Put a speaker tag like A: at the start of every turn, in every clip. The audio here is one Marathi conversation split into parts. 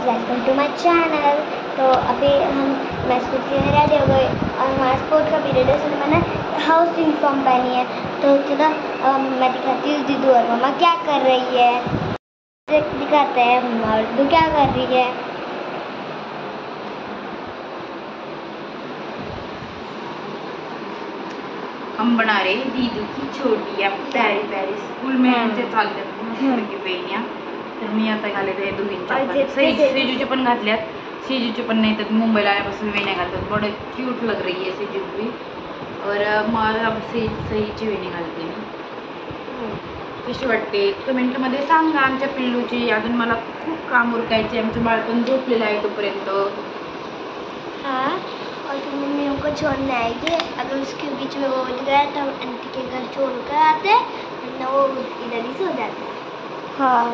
A: Welcome to my channel. तो अभी मैं स्कूल से रेडी हो गई और हमारा स्पोर्ट का पीरियड है, इसलिए मैंने हाउस यूनिफॉर्म पहनी है। तो चलो मैं दिखाती हूँ दीदू और मम्मा क्या कर रही है। दिखाते हैं मम्मा और दीदू क्या कर रही है।
B: हम बना रहे हैं दीदू की छोटी प्यारी प्यारी स्कूल में चालतात वेण्या. तर मी आता घालते दोघींच्या सेजूचे पण घातल्यात. सेजूचे पण नाही तर मुंबईला आल्यापासून वेण्या घालतात. बड़े क्यूट लग रही है सेजू भी. और मला सईची वेणी घालते मी. कशी वाटते कमेंटमध्ये सांगा. आमच्या पिल्लूची अजून मला खूप काम उरकायचे. आमचं बाळ पण झोपलेलं आहे तोपर्यंत.
A: हाँ, और फिर मम्मियों को छोड़ने आएगी. अगर उसके बीच में वो उठ गया तो हम आंटी के घर छोड़ कर आते हैं, वो इधर ही सो जाते हैं. हाँ,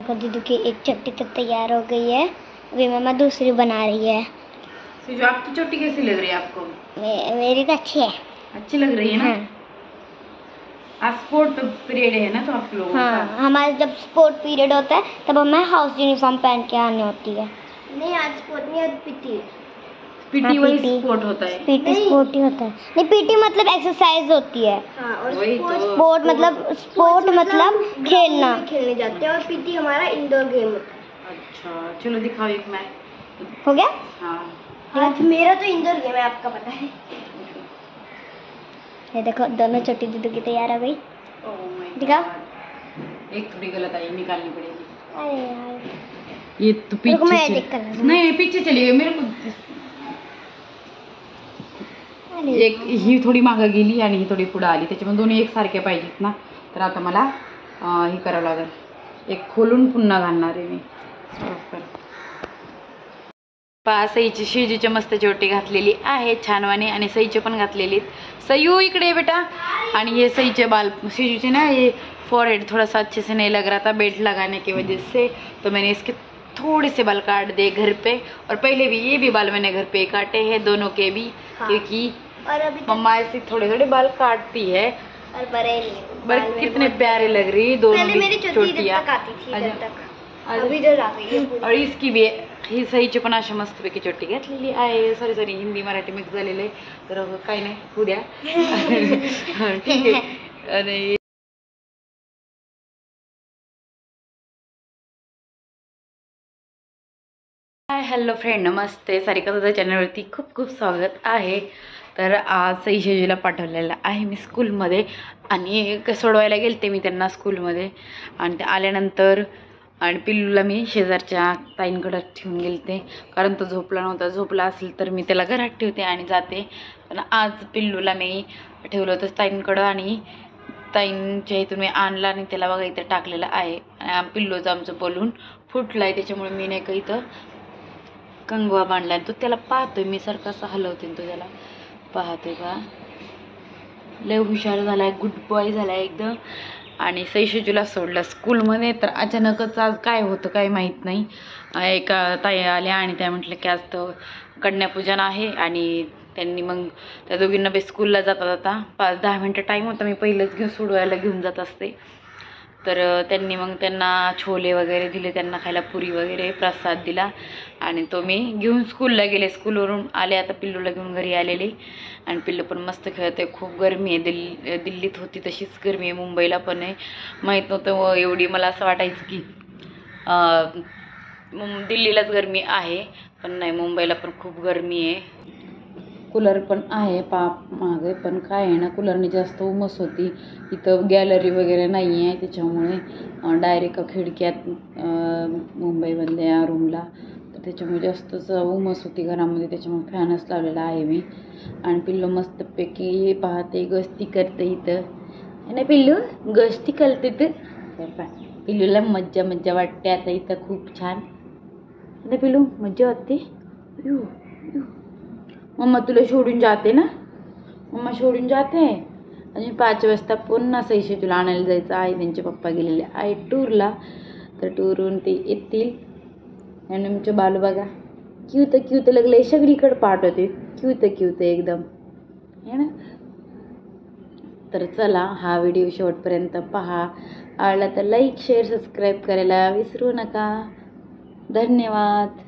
A: दीदू की एक चट्टी तो तैयार हो गई है. अभी मम्मा दूसरी बना रही है.
B: जो आपकी चोटी कैसी लग रही है आपको?
A: मेरी तो अच्छी है.
B: अच्छी लग रही है ना.
A: हाँ.
B: आज स्पोर्ट पीरियड है ना तो आप लोगों का.
A: हाँ, हमारे जब स्पोर्ट पीरियड होता है तब हमें हाउस यूनिफॉर्म पहन के आनी होती है. नहीं, आज स्पोर्ट नहीं, आज पीटी.
B: पीटी वही स्पोर्ट होता है.
A: पीटी स्पोर्ट ही होता है. नहीं, पीटी मतलब एक्सरसाइज होती है. हाँ, और स्पोर्ट मतलब खेलना. खेलने जाते हैं. और पीटी हमारा इंडोर गेम होता है.
B: अच्छा, चलो दिखाओ एक मैच.
A: हो गया.
B: हाँ,
A: आज मेरा तो इंडोर गेम है, आपका पता है. ये देखो दोनों छोटी दीदू की तैयार हो गई. दिखाओ.
B: एक थोड़ी गलत आई, निकालनी पड़ेगी.
A: अरे यार,
B: ये तो पीछे नहीं पीछे चली गई. मेरे को एक ही थोडी मागं गेली आणि ही थोडी पुढे आली. त्याच्यामुळे दोन्ही एकसारखे पाहिजेत ना. तर आता मला हे करावं लागेल. एक खोलून पुन्हा घालणार आहे मी. सईची शेजूची मस्त चोटी घातलेली आहे छानवाने. आणि सईचे पण घातलेली. सयू इकडे आहे बेटा. आणि ये सईचे बाल शेजूचे ना, ये फॉरहेड थोड़ा सा अच्छे से नहीं लग रहा था बेल्ट लगाने की वजह से. तो मैंने इसके थोड़े से बाल काट दिए घर पे. और पहले भी ये भी बाल मैंने घर पे काटे हैं दोनों के भी. हाँ. क्योंकि और अभी मम्मा ऐसे थोड़े थोड़े बाल काटती है.
A: और बड़े
B: कितने प्यारे लग रही दोनों चोटियाँ.
A: अभी जो ला गई है.
B: और इसकी भी ही सईची पण अशा मस्तपैकी चोटी घातलेली आहे. सॉरी हिंदी मराठी मिक्स झालेलं आहे. तर काही नाही, होऊ द्या. ठीक आहे. आणि हाय हॅलो फ्रेंड, नमस्ते. सारिका तुझ्या चॅनलवरती खूप खूप स्वागत आहे. तर आज सई शेजूला पाठवलेलं आहे मी स्कूलमध्ये. आणि सोडवायला गेलते मी त्यांना स्कूलमध्ये. आणि ते आल्यानंतर आणि पिल्लूला मी शेजारच्या ताईंकडे ठेवून गेलते. कारण तो झोपला नव्हता. झोपला असेल तर मी त्याला घरात ठेवते आणि जाते. पण आज पिल्लूला मी ठेवलं होतं ताईंकडं. आणि ताईंच्या इथून मी आणला आणि त्याला बघा इथं टाकलेलं आहे. पिल्लूचं आमचं बोलून फुटलं आहे. त्याच्यामुळे मी नाही का इथं कंगवा बांधला. तो त्याला पाहतोय मी सारखा असं हलवते. तो त्याला पाहतोय का. लय हुशार झालाय, गुड बॉय झालाय एकदम. आणि सई शेजूला सोडलं स्कूलमध्ये. तर अचानकच आज काय होतं काय माहीत नाही. एका ताई आल्या आणि त्या म्हटलं की आज तर कन्यापूजन आहे. आणि त्यांनी मग त्या दोघींना बे स्कूलला जाता जाता 5-10 मिनटं टाईम होता. मी पहिलंच सोडवायला घेऊन जात असते. तर त्यांनी मग त्यांना छोले वगैरे दिले, त्यांना खायला पुरी वगैरे प्रसाद दिला. आणि तो मी घेऊन स्कूलला गेले. स्कूलवरून आले आता पिल्लूला घेऊन घरी आलेली. आणि पिल्लू पण मस्त खेळते. खूप गरमी आहे. दिल्लीत होती तशीच गरमी आहे, मुंबईला पण आहे. माहीत नव्हतं एवढी. मला असं वाटायचं की दिल्लीलाच गरमी आहे, पण नाही, मुंबईला पण खूप गरमी आहे. कूलर पण आहे मागे. पण काय आहे ना, कूलरने जास्त उमस होती. इथं गॅलरी वगैरे नाही आहे. त्याच्यामुळे डायरेक्ट खिडक्यात मुंबईमधल्या रूमला. तर त्याच्यामुळे जास्तच उमस होती घरामध्ये. त्याच्यामुळे फॅनच लावलेला आहे मी. आणि पिल्लू मस्तपैकी पाहते, गस्ती करते इथं. नाही पिल्लू गस्ती करते तर पिल्लूला मज्जा वाटते आता इथं खूप छान. नाही पिल्लू मज्जा वाटते. मम्मा तुला सोडून जाते ना. मम्मा सोडून जाते. आणि 5 वाजता पुन्हा सई शेजूला आणायला जायचं आहे. त्यांचे पप्पा गेलेले आहे टूरला. तर टूरहून ते येतील. आणि आमचं बालू बघा क्यूत लागलं. सगळीकडे पाठ होते. क्यूत एकदम है ना. तर चला हा व्हिडिओ शेवटपर्यंत पहा. आवडला तर लाईक शेअर सबस्क्राईब करायला विसरू नका. धन्यवाद.